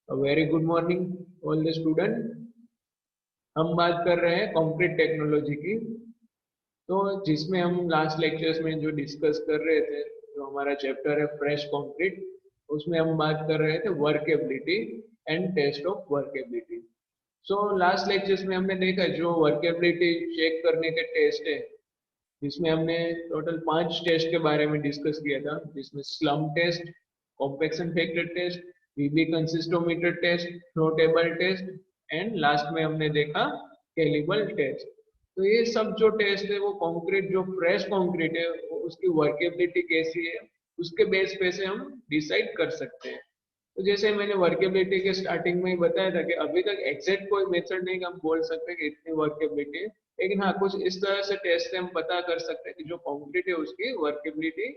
Very good morning all the student. हम बात कर रहे हैं कंक्रीट टेक्नोलॉजी की। तो जिसमें हम लास्ट लेक्चर्स में जो डिस्कस कर रहे थे, जो हमारा चैप्टर है फ्रेश कंक्रीट, उसमें हम बात कर रहे थे workability and test of workability. So last lectures में हमने देखा जो वर्केबिलिटी चेक करने के टेस्ट है, जिसमें हमने टोटल 5 टेस्ट के बारे में डिस्कस किया था, जिसमें slump test, compaction factor test, VB consistometer test, flow table test and last में हमने देखा कैलिबल टेस्ट। तो ये सब जो टेस्ट है वो कंक्रीट, जो फ्रेश कंक्रीट है उसकी वर्केबिलिटी कैसी है उसके बेस पे से हम डिसाइड कर सकते हैं। तो जैसे मैंने वर्केबिलिटी के स्टार्टिंग में ही बताया था कि अभी तक एग्जैक्ट कोई मेथड नहीं कि हम बोल सकते कि इतनी वर्केबिलिटी है, लेकिन हाँ कुछ इस तरह से टेस्ट से हम पता कर सकते हैं कि जो कंक्रीट है उसकी वर्केबिलिटी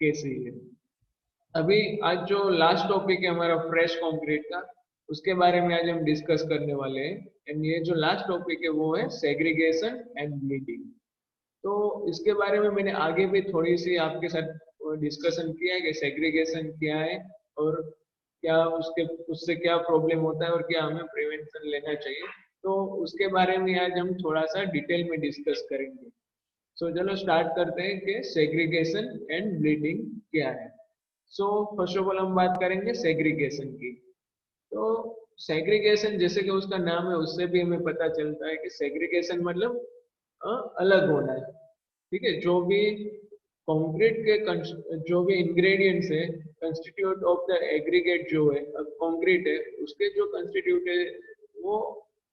कैसी है। अभी आज जो लास्ट टॉपिक है हमारा फ्रेश कंक्रीट का, उसके बारे में आज हम डिस्कस करने वाले हैं। एंड ये जो लास्ट टॉपिक है वो है सेग्रीगेशन एंड ब्लीडिंग। तो इसके बारे में मैंने आगे भी थोड़ी सी आपके साथ डिस्कशन किया है कि सेग्रीगेशन क्या है और क्या उसके उससे क्या प्रॉब्लम होता है और क्या हमें प्रिवेंशन लेना चाहिए। तो उसके बारे में आज हम थोड़ा सा डिटेल में डिस्कस करेंगे। सो चलो स्टार्ट करते हैं कि सेग्रीगेशन एंड ब्लीडिंग क्या है। सो फर्स्ट ऑफ ऑल हम बात करेंगे सेग्रीगेशन की। तो सेग्रीगेशन जैसे कि उसका नाम है उससे भी हमें पता चलता है कि सेग्रीगेशन मतलब अलग होना है। ठीक है, जो भी कंक्रीट के जो भी इंग्रेडिएंट्स है, कंस्टिट्यूट ऑफ द एग्रीगेट जो है कंक्रीट है, उसके जो कंस्टिट्यूट है वो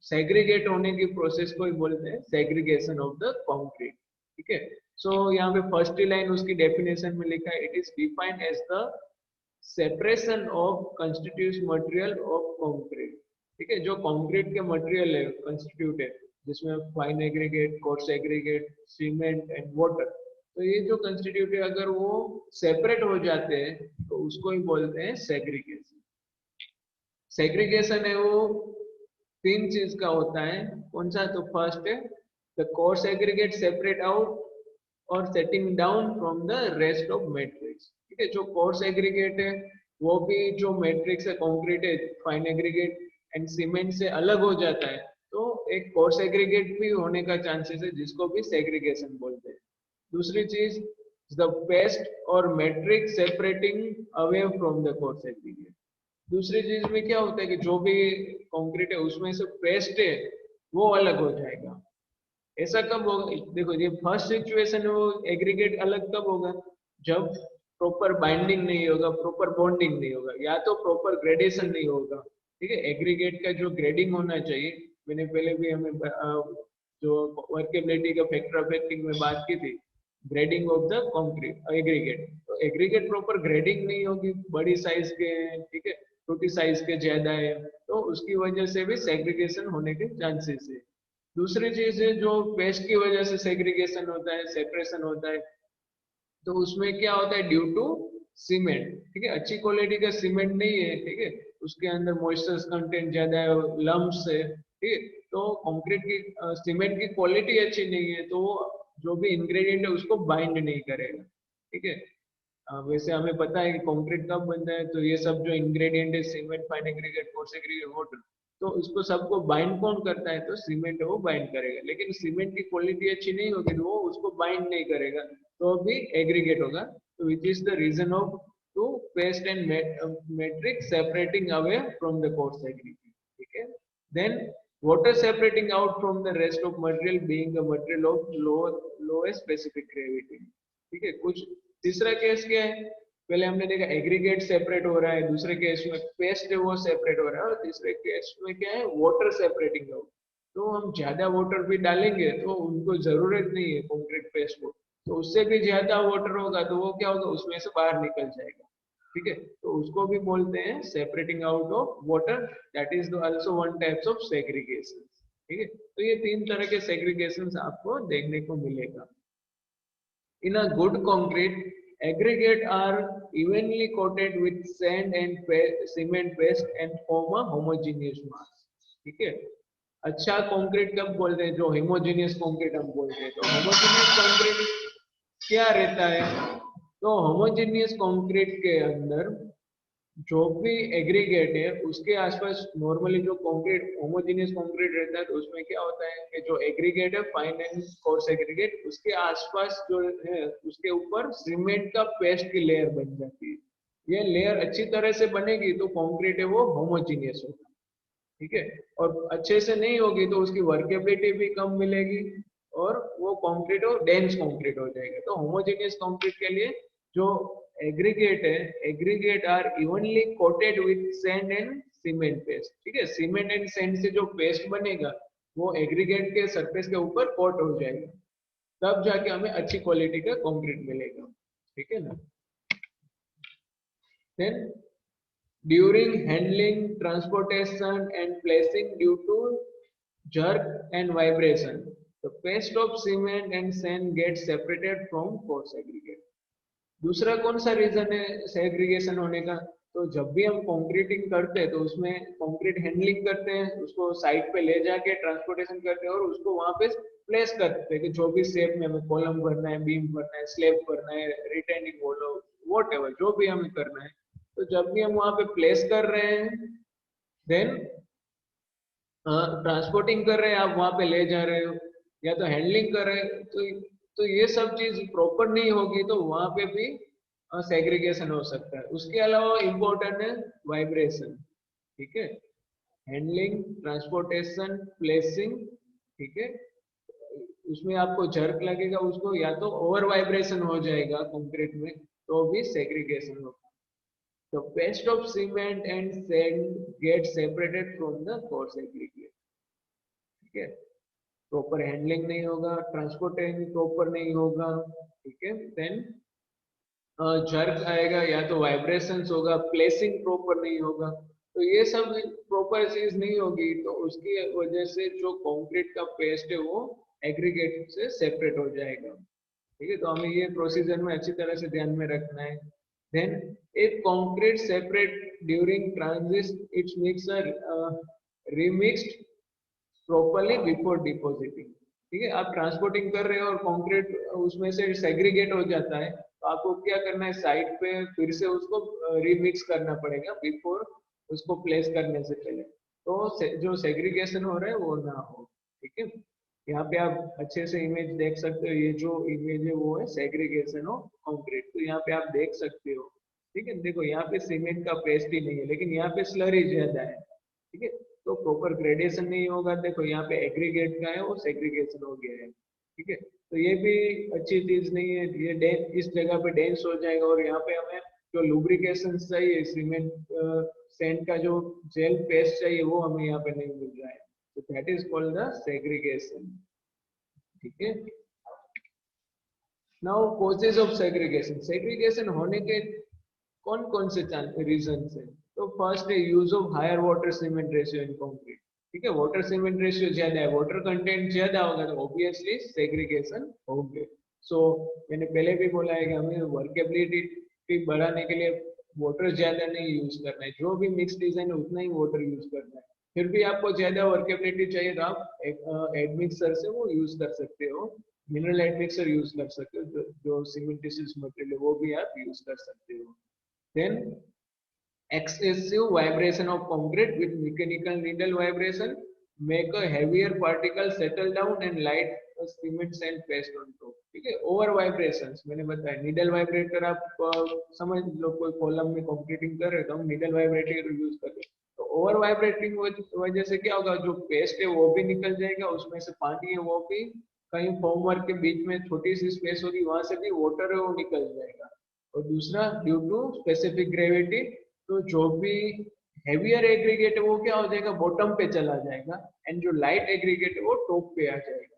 सेग्रीगेट होने की प्रोसेस को ही बोलते हैं सेग्रीगेशन ऑफ द कंक्रीट। ठीक है, सो यहाँ पे फर्स्ट लाइन उसकी डेफिनेशन में लिखा है, it is defined as the separation of constitute material of concrete. ठीक है, जो कंक्रीट के मटेरियल है, कंस्टिट्यूट है, जिसमें fine aggregate, coarse aggregate, cement and water, तो ये जो कंस्टिट्यूट है अगर वो सेपरेट हो जाते हैं तो उसको ही बोलते हैं सेग्रीगेशन। सेग्रीगेशन है वो 3 चीज का होता है। कौन सा? तो फर्स्ट है the course aggregate separate out और setting down from the rest of matrix. ठीक है, जो कोर्स एग्रीगेट है वो भी जो मैट्रिक्स है कंक्रीट है, फाइन एग्रीगेट एंड सीमेंट से अलग हो जाता है, तो एक कोर्स एग्रीगेट भी होने का चांसेस है, जिसको भी सेग्रीगेशन बोलते हैं। दूसरी चीज द पेस्ट और matrix separating away from the coarse aggregate. दूसरी चीज में क्या होता है कि जो भी कंक्रीट है उसमें से पेस्ट है वो अलग हो जाएगा। ऐसा कब होगा? देखो, ये फर्स्ट सिचुएशन है, वो एग्रीगेट अलग कब होगा? जब प्रॉपर बाइंडिंग नहीं होगा, प्रॉपर बॉन्डिंग नहीं होगा, या तो प्रॉपर ग्रेडेशन नहीं होगा। ठीक है, एग्रीगेट का जो ग्रेडिंग होना चाहिए, मैंने पहले भी हमें जो वर्केबिलिटी का फैक्टर ऑफ एक्टिंग में बात की थी, grading of the concrete aggregate, तो एग्रीगेट प्रॉपर ग्रेडिंग नहीं होगी, बड़ी साइज के, ठीक है, छोटी साइज के ज्यादा है, तो उसकी वजह से भी सेग्रीगेशन होने के चांसेस है। दूसरी चीज है जो पेस्ट की वजह से सेग्रीगेशन होता है, सेपरेशन होता है, तो उसमें क्या होता है? Due to cement. ठीक है, अच्छी क्वालिटी का सीमेंट नहीं है, ठीक है, उसके अंदर मॉइस्चर कंटेंट ज्यादा है, लम्प्स है, ठीक है, तो कंक्रीट की सीमेंट की क्वालिटी अच्छी नहीं है, तो वो जो भी इंग्रेडिएंट है उसको बाइंड नहीं करेगा। ठीक है, वैसे हमें पता है कि कंक्रीट कब बनता है, तो ये सब जो इंग्रेडिएंट है, cement, fine aggregate, coarse aggregate, water, तो इसको सबको बाइंड कौन करता है? तो सीमेंट है वो बाइंड करेगा, लेकिन सीमेंट की क्वालिटी अच्छी नहीं होगी तो वो उसको बाइंड नहीं करेगा, तो भी एग्रीगेट होगा। तो which is the reason of to paste and matrix separating away from the course aggregate. ठीक है, then water separating out from the rest of material being a material of lowest specific gravity। ठीक है, कुछ तीसरा case क्या है? पहले हमने देखा एग्रीगेट सेपरेट हो रहा है, दूसरे केस में पेस्ट है वो सेपरेट हो रहा है, और तीसरे केस में क्या है? Water separating out. तो हम ज्यादा वाटर भी डालेंगे तो उनको जरूरत नहीं है कंक्रीट पेस्ट को, तो उससे भी ज्यादा वाटर होगा तो वो क्या होगा? उसमें से बाहर निकल जाएगा। ठीक है, तो उसको भी बोलते हैं separating out of water, that is also one types of segregation. ठीक है, तो ये 3 तरह के सेग्रीगेशन आपको देखने को मिलेगा। In a good concrete, aggregate are evenly coated with sand and cement paste and form a homogeneous mass। ठीक है, अच्छा कंक्रीट कब बोलते हैं? जो होमोजेनियस कंक्रीट हम बोलते हैं। तो होमोजेनियस कंक्रीट क्या रहता है? तो होमोजेनियस कंक्रीट के अंदर जो भी एग्रीगेट है उसके आसपास नॉर्मली जो कंक्रीट होमोजेनियस कंक्रीट रहता है तो उसमें क्या होता है कि जो एग्रीगेट है फाइन एंड कोर्स एग्रीगेट उसके आसपास जो है उसके ऊपर सीमेंट का पेस्ट की लेयर बन जाती है। ये लेयर अच्छी तरह से बनेगी तो कंक्रीट है वो होमोजेनियस होगा, ठीक है। और अच्छे से नहीं होगी तो उसकी वर्केबिलिटी भी कम मिलेगी और वो कंक्रीट और डेंस कंक्रीट हो जाएगा। तो होमोजेनियस कंक्रीट के लिए जो एग्रीगेट है, aggregate are evenly coated with sand and cement paste, ठीक है। सीमेंट एंड सैंड से जो पेस्ट बनेगा वो एग्रीगेट के सरफेस के ऊपर कोट हो जाएगा, तब जाके हमें अच्छी क्वालिटी का कंक्रीट मिलेगा, ठीक है ना। Then during handling, transportation and placing due to jerk and vibration, the paste of cement and sand gets separated from coarse aggregate। दूसरा कौन सा रीजन है सेग्रीगेशन होने का? तो जब भी हम कंक्रीटिंग करते हैं तो उसमें कंक्रीट हैंडलिंग करते हैं, उसको साइड पे ले जाके ट्रांसपोर्टेशन करते हैं और उसको वहां पे प्लेस करते हैं कि जो भी शेप में हमें कॉलम भरना है, बीम भरना है, स्लैब भरना है, रिटेनिंग वॉल, व्हाटएवर जो भी हमें करना है। तो जब भी हम वहां पे प्लेस कर रहे हैं, देन ट्रांसपोर्टिंग कर रहे हैं, आप वहां पे ले जा रहे हो या तो हैंडलिंग कर रहे हैं, तो ये सब चीज प्रॉपर नहीं होगी तो वहां पे भी सेग्रीगेशन हो सकता है। उसके अलावा इम्पोर्टेंट है वाइब्रेशन, ठीक है। हैंडलिंग, ट्रांसपोर्टेशन, प्लेसिंग, ठीक है, उसमें आपको जर्क लगेगा, उसको या तो ओवर वाइब्रेशन हो जाएगा कंक्रीट में तो भी सेग्रीगेशन होगा। The paste of cement and sand gets separated from the coarse aggregate, ठीक है। प्रॉपर हैंडलिंग नहीं होगा, ट्रांसपोर्टिंग प्रॉपर नहीं होगा, ठीक है। देन जर्क आएगा या तो वाइब्रेशंस होगा, प्लेसिंग प्रॉपर नहीं होगा। तो ये सब प्रॉपर चीज नहीं होगी तो उसकी वजह से जो कंक्रीट का पेस्ट है वो एग्रीगेट से सेपरेट हो जाएगा, ठीक है। तो हमें ये प्रोसीजर में अच्छी तरह से ध्यान में रखना है। Then if concrete separate during transit, its mixer remixed properly before depositing, ठीक है। आप ट्रांसपोर्टिंग कर रहे हो और कंक्रीट उसमें से सेग्रीगेट हो जाता है तो आपको क्या करना है, साइड पे फिर से उसको रिमिक्स करना पड़ेगा बिफोर उसको प्लेस करने से पहले, तो जो सेग्रीगेशन हो रहा है वो ना हो, ठीक है। यहाँ पे आप अच्छे से इमेज देख सकते हो, ये जो इमेज है वो है सेग्रीगेशन ऑफ कंक्रीट। तो यहाँ पे आप देख सकते हो, ठीक है। देखो यहाँ पे सीमेंट का पेस्ट ही नहीं है लेकिन यहाँ पे स्लरी ज्यादा है, ठीक है। तो प्रॉपर ग्रेडेशन नहीं होगा। देखो यहाँ पे एग्रीगेट का है वो सेग्रीगेशन हो गया है, ठीक है। तो ये भी अच्छी चीज नहीं है, ये इस जगह पे डेंस हो जाएगा और यहाँ पे हमें जो लुब्रिकेशन चाहिए, सीमेंट सैंड का जो जेल पेस्ट चाहिए वो हमें यहाँ पे नहीं मिल रहा है। तो that is called the segregation, ठीक है। Now causes of segregation, segregation होने के कौन कौन से रीजन है? तो फर्स्ट है use of higher water cement ratio in concrete, ठीक है। वाटर सीमेंट रेशियो ज्यादा है, वाटर कंटेंट ज्यादा होगा तो ऑब्वियसली सेग्रीगेशन होंगे। सो मैंने पहले भी बोला है कि हमें वर्केबिलिटी बढ़ाने के लिए वाटर ज्यादा नहीं यूज करना है, जो भी मिक्स डिजाइन है उतना ही वाटर यूज करना है। फिर भी आपको ज्यादा वर्केबिलिटी चाहिए तो आप एक एडमिक्सर से वो यूज कर सकते हो, मिनरल एडमिक्सर यूज कर सकते हो, जो सीमेंटिशियस मटेरियल है वो भी आप यूज कर सकते हो। Then excessive vibration of concrete with mechanical needle vibration make a heavier particle settle down and light cement sand paste on top, ठीक है। ओवर वाइब्रेशंस मैंने बताया, नीडल वाइब्रेटर आप समझ लो, कोई कॉलम में कंक्रीटिंग कर रहे हो तो हम नीडल वाइब्रेटर यूज कर रहे हैं, तो ओवर वाइब्रेटिंग वजह से क्या होगा, जो पेस्ट है वो भी निकल जाएगा, उसमें से पानी है वो भी कहीं फॉर्मवर्क के बीच में छोटी सी स्पेस होगी वहां से भी वाटर है वो निकल जाएगा। और दूसरा ड्यू टू स्पेसिफिक ग्रेविटी, तो जो भी हेवियर एग्रीगेट है वो क्या हो जाएगा, बॉटम पे चला जाएगा एंड जो लाइट एग्रीगेट है वो टॉप पे आ जाएगा।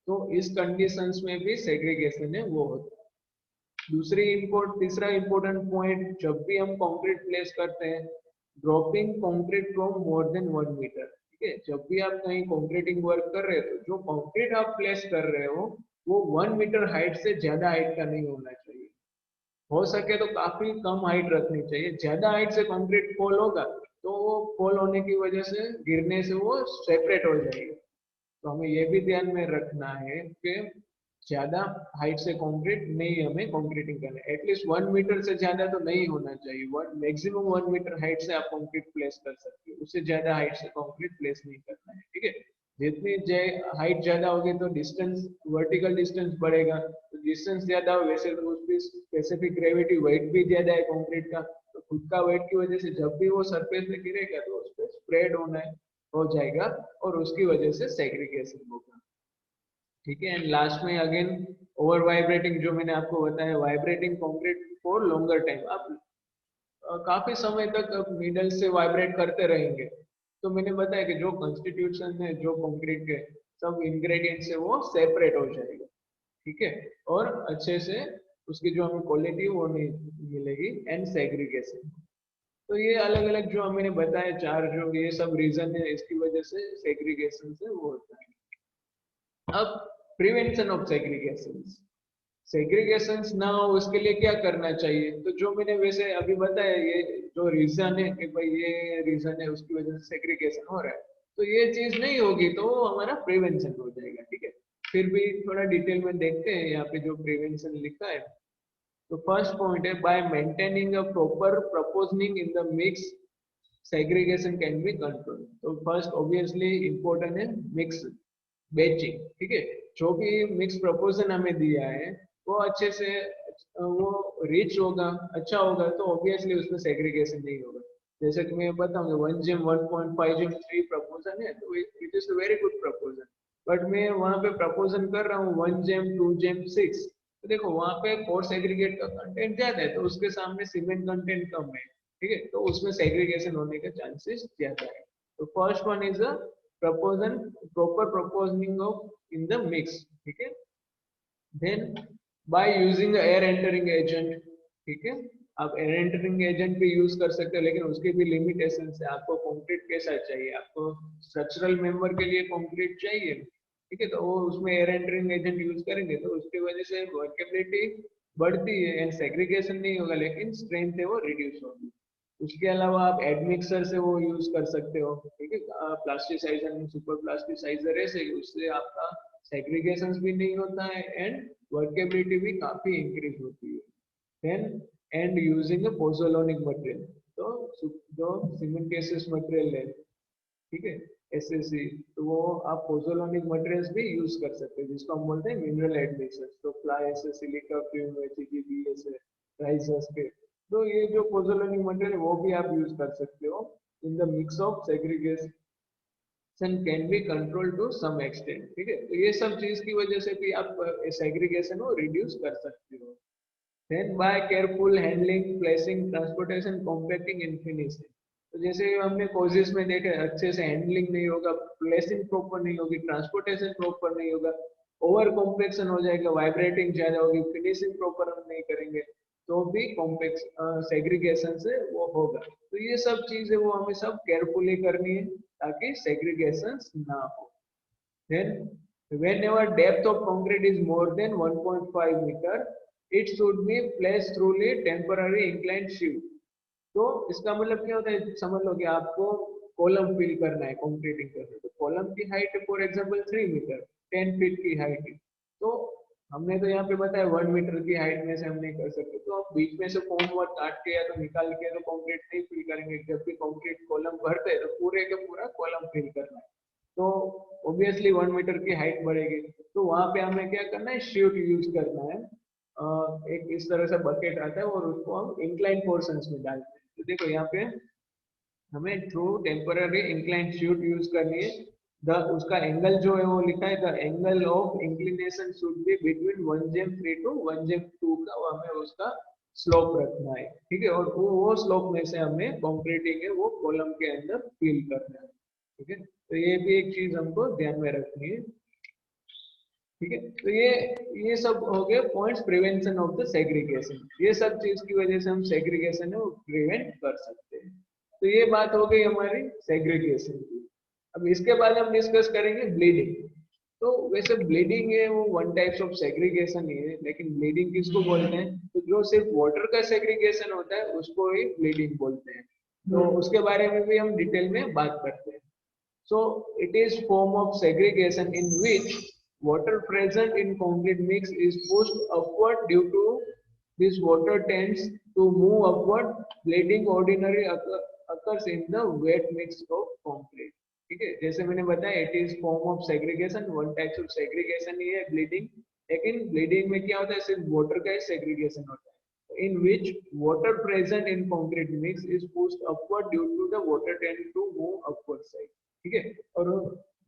तो इस कंडीशंस में भी सेग्रीगेशन है वो होता है। तीसरा इंपॉर्टेंट पॉइंट, जब भी हम कंक्रीट प्लेस करते हैं, dropping concrete from more than 1 meter, ठीक है। जब भी आप कहीं कंक्रीटिंग वर्क कर रहे हो तो जो कंक्रीट आप प्लेस कर रहे हो वो 1 मीटर हाइट से ज्यादा हाइट का नहीं होना चाहिए। हो सके तो काफी कम हाइट रखनी चाहिए। ज्यादा हाइट से कंक्रीट फॉल होगा तो वो फॉल होने की वजह से गिरने से वो सेपरेट हो जाएगा। तो हमें ये भी ध्यान में रखना है कि ज्यादा हाइट से कंक्रीट नहीं हमें कंक्रीटिंग करना है, एटलीस्ट 1 मीटर से ज्यादा तो नहीं होना चाहिए। मैक्सिमम 1 मीटर हाइट से आप कंक्रीट प्लेस कर सकते हो, उससे ज्यादा हाइट से कंक्रीट प्लेस नहीं करना है, ठीक है। जितनी हाइट ज्यादा होगी तो डिस्टेंस, वर्टिकल डिस्टेंस बढ़ेगा, तो डिस्टेंस ज्यादा हो वैसे तो उसकी स्पेसिफिक ग्रेविटी वेट भी ज्यादा है कंक्रीट का, तो खुद का वेट की वजह से जब भी वो सरफेस पे गिरेगा तो उस पर स्प्रेड हो जाएगा और उसकी वजह से सेग्रीगेशन होगा, ठीक है। एंड लास्ट में अगेन ओवर वाइब्रेटिंग, जो मैंने आपको बताया, vibrating concrete for longer time, आप काफी समय तक नीडल से वाइब्रेट करते रहेंगे, तो मैंने बताया कि जो कॉन्स्टिट्यूशन है जो कंक्रीट के सब इंग्रेडिएंट्स है वो सेपरेट हो जाएगा, ठीक है, और अच्छे से उसकी जो हमें क्वालिटी वो नहीं मिलेगी, एंड सेग्रीगेशन। तो ये अलग अलग जो मैंने बताया चार, जो ये सब रीजन है इसकी वजह से सेग्रीगेशन से वो होता है। अब प्रिवेंशन ऑफ सेग्रीगेशन, सेग्रीगेशंस ना हो उसके लिए क्या करना चाहिए, तो जो मैंने वैसे अभी बताया, ये जो रीजन है कि भाई ये रीजन है उसकी वजह से सेग्रीगेशन हो रहा है, तो ये चीज नहीं होगी तो वो हमारा प्रिवेंशन हो जाएगा, ठीक है। फिर भी थोड़ा डिटेल में देखते हैं यहाँ पे जो प्रिवेंशन लिखा है। तो फर्स्ट पॉइंट है, by maintaining a proper proportioning in the mix segregation can be control. तो फर्स्ट ऑब्वियसली इंपॉर्टेंट है मिक्स बेचिंग, ठीक है। जो भी मिक्स प्रपोजन हमें दिया है वो अच्छे से वो रिच होगा, अच्छा होगा, तो ऑब्वियसली उसमें सेग्रीगेशन नहीं होगा। जैसे कि मैं बताऊंगा 1 जेम 1.5 जेम 3 प्रपोजन है, तो it is very good proportion, but मैं वहां पे प्रपोजन कर रहा हूँ 1 जेम 2 जेम 6, तो देखो वहां पे कोर्स एग्रीगेट का कंटेंट ज्यादा है तो उसके सामने सीमेंट कंटेंट कम है, ठीक है, तो उसमें सेग्रीगेशन होने के चांसेस ज्यादा है। तो first one is a proportion, proper proportioning of in the mix, ठीक है। then by using air entering agent, ठीक है, आप एयर एंटरिंग एजेंट भी यूज कर सकते हो, लेकिन उसके भी लिमिटेशन है। आपको कंक्रीट कैसा चाहिए, आपको स्ट्रक्चरल मेंबर के लिए कंक्रीट चाहिए, ठीक है, तो वो उसमें एयर एंटरिंग एजेंट यूज करेंगे तो उसकी वजह से वर्केबिलिटी बढ़ती है एंड सेग्रीगेशन नहीं होगा, लेकिन स्ट्रेंथ है वो रिड्यूस होगी। उसके अलावा आप एडमिक्सर से वो यूज कर सकते हो, ठीक है, प्लास्टिसाइजर में सुपर प्लास्टिसाइजर ऐसे, उससे आपका सेग्रीगेशन भी नहीं होता है एंड वर्केबिलिटी भी काफी इंक्रीज होती है। Then and using a pozzolanic material, तो जो सीमेंटियस मटेरियल है, ठीक है, एसएससी, तो वो आप पोजोलॉनिक मटेरियल्स भी यूज कर सकते हैं जिसको हम बोलते हैं मिनरल एडमिक्सर्स, तो फ्लाई एस, सिलिका फ्यूम, एचजीबी ऐसे राइजर्स के, तो ये जो पोजोलॉनिक मटेरियल है वो भी आप यूज कर सकते हो in the mix of segregation can be control to some extent, ठीक है, तो ये सब चीज की वजह से भी आप सेग्रीगेशन को रिड्यूस कर सकते हो। Then by careful handling, placing, transportation, compacting and finishing, तो जैसे हमने कोर्सेज में देखा है, अच्छे से हैंडलिंग नहीं होगा, प्लेसिंग प्रॉपर नहीं होगी, ट्रांसपोर्टेशन प्रॉपर नहीं होगा, ओवर कॉम्पैक्शन हो जाएगा, वाइब्रेटिंग ज्यादा होगी, फिनिशिंग प्रॉपर हम नहीं करेंगे तो भी कॉम्पैक्स सेग्रीगेशन से वो होगा। तो ये सब चीजें वो हमें सब केयरफुली करनी है ताकि सेग्रीगेशन ना हो। Then, whenever depth of concrete is more than 1.5 meter, it should be placed through a temporary inclined sheet. तो इसका मतलब क्या होता है, समझ लो कि आपको कॉलम फिल करना है, कंक्रीटिंग करना है, तो कॉलम की हाइट है फॉर एग्जांपल 3 मीटर, 10 फीट की हाइट है, तो हमने तो यहाँ पे बताया 1 मीटर की हाइट में से हम नहीं कर सकते, तो हम बीच में से फॉर्म वर्क काट के या तो निकाल के तो कंक्रीट नहीं फिल करेंगे। जब भी कंक्रीट कॉलम भरते हैं तो पूरे का पूरा कॉलम फिल करना है, तो ऑब्वियसली 1 मीटर की हाइट बढ़ेगी, तो वहां पे हमें क्या करना है, शीट यूज करना है। एक इस तरह से बकेट आता है और उसको हम इंक्लाइन पोर्शंस में डालते हैं, तो देखो यहाँ पे हमें through temporary incline sheet use करनी है। द उसका एंगल जो है वो लिखा है, the angle of inclination should be between 1 जेम 3 टू 1 जेम 2 का, वो हमें उसका स्लोप रखना है, ठीक है, और वो स्लोप में से हमें कंक्रीटिंग है वो कॉलम के अंदर फिल करना है, ठीक है, तो ये भी एक चीज हमको ध्यान में रखनी है, ठीक है। तो ये सब हो गए points prevention of the segregation, ये सब चीज की वजह से हम सेग्रीगेशन है वो प्रिवेंट कर सकते हैं। तो ये बात हो गई हमारी सेग्रीगेशन की। अब इसके बाद हम डिस्कस करेंगे ब्लीडिंग। तो वैसे ब्लीडिंग है वो वन टाइप्स ऑफ सेग्रीगेशन ही है, लेकिन ब्लीडिंग किसको बोलते हैं, तो जो सिर्फ वाटर का सेग्रीगेशन होता है उसको ही ब्लीडिंग बोलते हैं, तो उसके बारे में भी हम डिटेल में बात करते हैं। So it is form of segregation in which water present in concrete mix is pushed upward due to this water tends to move upward. Bleeding ordinarily occurs in the wet mix of concrete. ठीक है, जैसे मैंने बताया it is form of segregation, one type of segregation ही है bleeding, लेकिन bleeding में क्या होता है, सिर्फ वाटर का ही सेग्रीगेशन होता है, in which water present in concrete mix is pushed upward due to the water tend to move upward side. ठीक है, और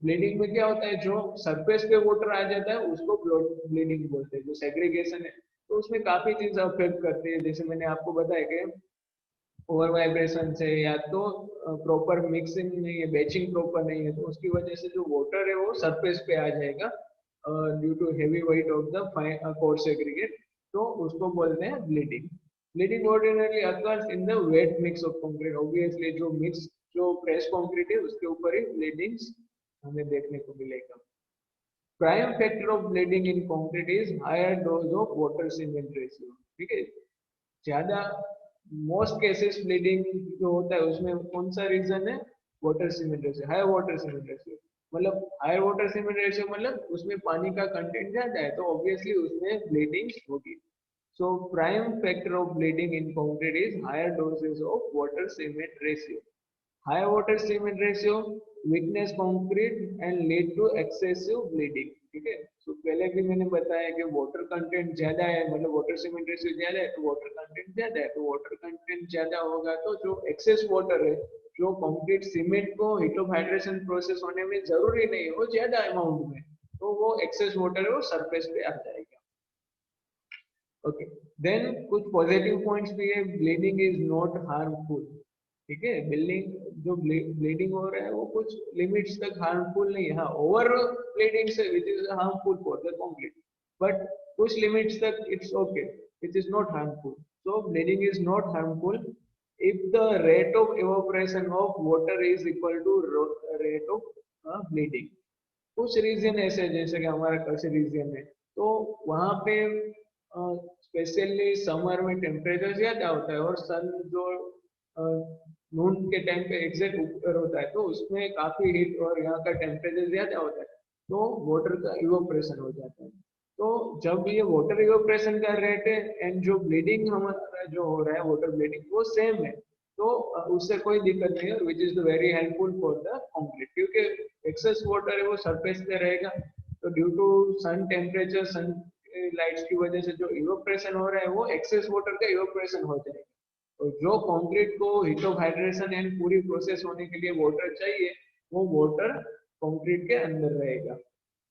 ब्लीडिंग में क्या होता है, जो सरफेस पे वाटर आ जाता है उसको ब्लीडिंग बोलते हैं, जो सेग्रीगेशन है तो उसमें काफी चीजें अफेक्ट करती है, जैसे मैंने आपको बताया कि ओवर वाइब्रेशन से, या तो प्रॉपर मिक्सिंग नहीं है, बैचिंग प्रॉपर नहीं है, तो उसकी वजह से जो वाटर है वो सरफेस पे आ जाएगा due to heavy weight of the course aggregate, तो उसको बोलते हैं bleeding. Bleeding ordinarily occurs in the wet mix of concrete. Obviously जो मिक्स, जो फ्रेश कंक्रीट है उसके ऊपर ही ब्लीडिंग्स हमें देखने को मिलेगा. Prime factor of bleeding in concrete is higher dose of water cement ratio. ठीक है, ज्यादा मोस्ट केसेस ब्लीडिंग जो होता है उसमें कौन सा रीजन है, water cement ratio, high water cement ratio. मतलब हाई वाटर सीमेंट रेशियो मतलब उसमें पानी का कंटेंट ज्यादा है तो ऑब्वियसली उसमें ब्लीडिंग होगी. So prime factor of bleeding in concrete is higher doses of water cement ratio. High water cement ratio weakness concrete and lead to excessive bleeding. ठीक है, तो पहले भी मैंने बताया कि वाटर कंटेंट ज्यादा है, मतलब वाटर सीमेंट रेशियो ज्यादा है तो वाटर कंटेंट ज्यादा है, तो वाटर कंटेंट ज्यादा होगा तो जो एक्सेस वाटर है, जो कंक्रीट सीमेंट को हीट ऑफ हाइड्रेशन प्रोसेस होने में जरूरी नहीं है वो ज्यादा अमाउंट में, तो वो एक्सेस वाटर है वो सरफेस पे आ जाएगा. ओके, देन कुछ पॉजिटिव पॉइंट्स भी है. Bleeding is not harmful. ठीक है, बिल्डिंग जो ब्लीडिंग हो रहा है वो कुछ लिमिट्स तक हार्मफुल नहीं है. हाँ, ओवर ब्लीडिंग से which is harmful for the concrete, but कुछ लिमिट्स तक it's okay, it is not harmful. So bleeding is not harmful if the rate of evaporation of water is equal to rate of bleeding. कुछ reason ऐसे जैसे कि हमारा कृषि reason है तो वहाँ पे स्पेशली समर में टेम्परेचर ज्यादा होता है और सन जो नून के टाइम पे एग्जैक्ट ऊपर होता है तो उसमें काफी हीट और यहाँ का टेम्परेचर ज्यादा होता है तो वाटर का इवोपरेशन हो जाता है. तो जब ये वाटर इवोपरेशन का रेट है एंड जो ब्लीडिंग हमारा जो हो रहा है वाटर ब्लीडिंग वो सेम है तो उससे कोई दिक्कत नहीं है, which is very helpful for the concrete, क्योंकि एक्सेस वाटर है वो सरफेस पे रहेगा तो due to sun temperature, sun lights की वजह से जो इवोपरेशन हो रहा है वो एक्सेस वाटर का इवोपरेशन हो जाएगा. तो जो कंक्रीट को हीट ऑफ हाइड्रेशन एंड पूरी प्रोसेस होने के लिए वाटर चाहिए वो वाटर कंक्रीट के अंदर रहेगा.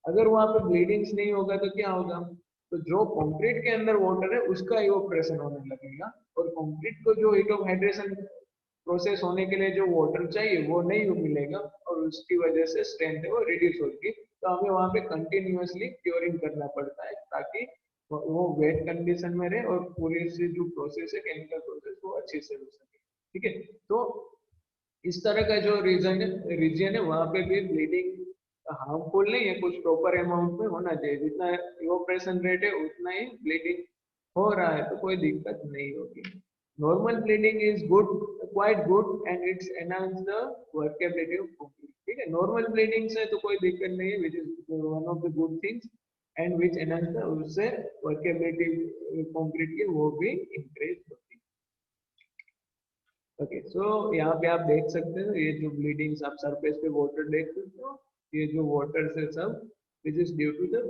अगर वहां पे ब्लीडिंग्स नहीं होगा तो क्या होगा, तो जो कंक्रीट के अंदर वाटर है उसका इवोपरेशन होने लगेगा और कंक्रीट को जो हीट ऑफ हाइड्रेशन प्रोसेस होने के लिए जो वाटर चाहिए वो नहीं मिलेगा और उसकी वजह से स्ट्रेंथ है वो रिड्यूस होगी. तो हमें वहां पे कंटिन्यूअसली क्योरिंग करना पड़ता है ताकि वो वेट कंडीशन में रहे और पूरी से जो प्रोसेस है केमिकल प्रोसेस वो अच्छे से हो सके. ठीक है, तो इस तरह का जो रीजन है वहां पे भी ब्लीडिंग हार्मफुल नहीं है, कुछ प्रॉपर अमाउंट में होना चाहिए, जितना इवोपरेशन रेट है उतना ही ब्लीडिंग हो रहा है तो कोई दिक्कत नहीं होगी. Normal bleeding is good, quite good and it's enhance the workability of concrete. ठीक है, नॉर्मल ब्लीडिंग से तो कोई दिक्कत नहीं है, which is one of the good things and which enhance the, उससे वर्केबिलिटी कंक्रीट की वो भी इंक्रीज होती है. ओके, सो यहाँ पे आप देख सकते हो ये जो ब्लीडिंग्स आप सरफेस पे वाटर देख सकते हो, ये जो वाटर से सब which is due to the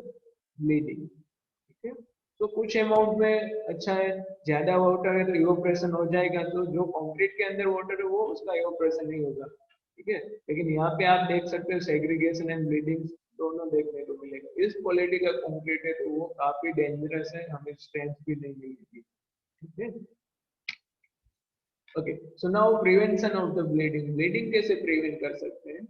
bleeding. ठीक है, तो कुछ अमाउंट में अच्छा है, ज्यादा वाटर है तो इवोपरेशन हो जाएगा तो जो कंक्रीट के अंदर वाटर है वो उसका इवोपरेशन नहीं होगा. ठीक है, लेकिन यहाँ पे आप देख सकते हो सेग्रीगेशन एंड ब्लीडिंग दोनों देखने को मिलेगा. इस क्वालिटी का कंक्रीट है तो वो काफी डेंजरस है, हमें स्ट्रेंथ भी नहीं मिलेगी. ठीक है, okay, so now prevention of the bleeding. Bleeding कैसे प्रिवेंट कर सकते हैं,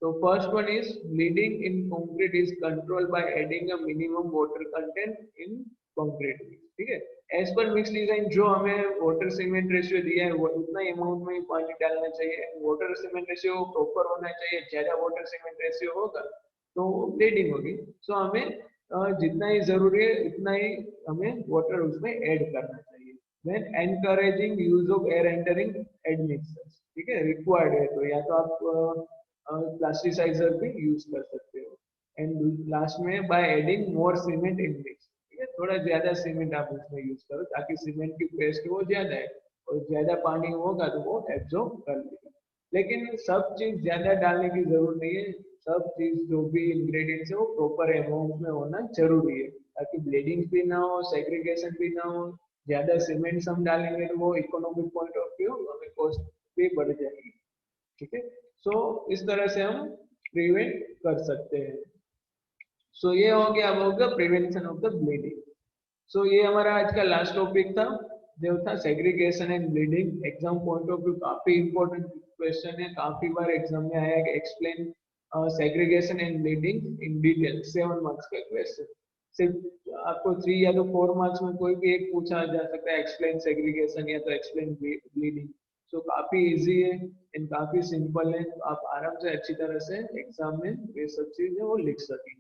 तो first one is bleeding in concrete is control by adding a minimum water content in concrete. ठीक है, एज पर मिक्स डिजाइन जो हमें वाटर सीमेंट रेशियो दिया है वो उतना ही अमाउंट में ही पानी डालना चाहिए. वाटर सीमेंट रेशियो प्रॉपर होना चाहिए, ज्यादा वाटर सीमेंट रेशियो होगा तो ब्लीडिंग होगी. सो हमें जितना ही जरूरी है उतना ही हमें वाटर उसमें ऐड करना चाहिए. Then encouraging use of air entering admixtures. ठीक है, रिक्वायर्ड है तो या तो आप प्लास्टिसाइजर भी यूज कर सकते हो. एंड लास्ट में by adding more cement in mix, ठीक है, थोड़ा ज्यादा सीमेंट आप उसमें यूज करो ताकि सीमेंट की पेस्ट वो ज्यादा है और ज्यादा पानी होगा तो वो एब्जॉर्ब कर लेगा। लेकिन सब चीज ज्यादा डालने की जरूरत नहीं है, सब चीज जो भी इंग्रेडिएंट्स है वो प्रॉपर अमाउंट में होना जरूरी है ताकि ब्लीडिंग भी ना हो, सेग्रीगेशन भी ना हो। ज्यादा सीमेंट्स हम डालेंगे तो वो इकोनॉमिक पॉइंट ऑफ व्यू हमें कॉस्ट भी बढ़ जाएगी, ठीक है। सो इस तरह से हम प्रिवेंट कर सकते हैं। सो ये हो गया, अब होगा प्रिवेंशन ऑफ द ब्लीडिंग। सो ये हमारा आज का लास्ट टॉपिक था जो था segregation and bleeding. Exam point of view काफी इंपॉर्टेंट क्वेश्चन है, काफी बार एग्जाम में आया है कि explain segregation and bleeding in detail, 7 marks का क्वेश्चन। सिर्फ आपको 3 या तो 4 मार्क्स में कोई भी एक पूछा जा सकता है, एक्सप्लेन सेग्रीगेशन या तो एक्सप्लेन ब्लीडिंग। सो काफी इजी है एंड काफी सिंपल है, तो आप आराम से अच्छी तरह से एग्जाम में ये सब चीजें वो लिख सकेंगे।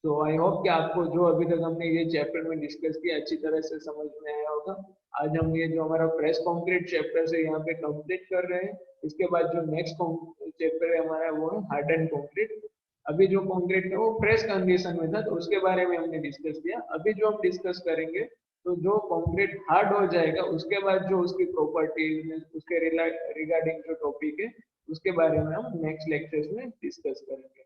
तो आई होप कि आपको जो अभी तक हमने ये चैप्टर में डिस्कस किया अच्छी तरह से समझ में आया होगा। आज हम ये जो हमारा फ्रेश कंक्रीट चैप्टर है यहाँ पे कंप्लीट कर रहे हैं। इसके बाद जो नेक्स्ट चैप्टर है हमारा वो है हार्ड एंड कंक्रीट। अभी जो कंक्रीट है वो फ्रेश कंडीशन में था तो उसके बारे में हमने डिस्कस किया। अभी जो हम डिस्कस करेंगे तो जो कंक्रीट हार्ड हो जाएगा उसके बाद जो उसकी प्रॉपर्टीज उसके रिगार्डिंग जो टॉपिक है उसके बारे में हम नेक्स्ट लेक्चर्स में डिस्कस करेंगे।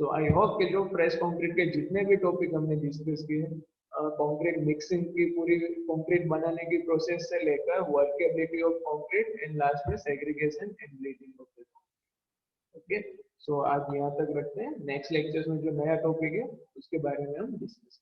सो आई होप कि जो फ्रेश कंक्रीट के जितने भी टॉपिक हमने डिस्कस किए, कंक्रीट मिक्सिंग की पूरी कंक्रीट बनाने की प्रोसेस से लेकर workability of concrete and last में segregation and bleeding of the, okay. So आज यहाँ तक रखते हैं, नेक्स्ट लेक्चर्स में जो नया टॉपिक है उसके बारे में हम डिस्कस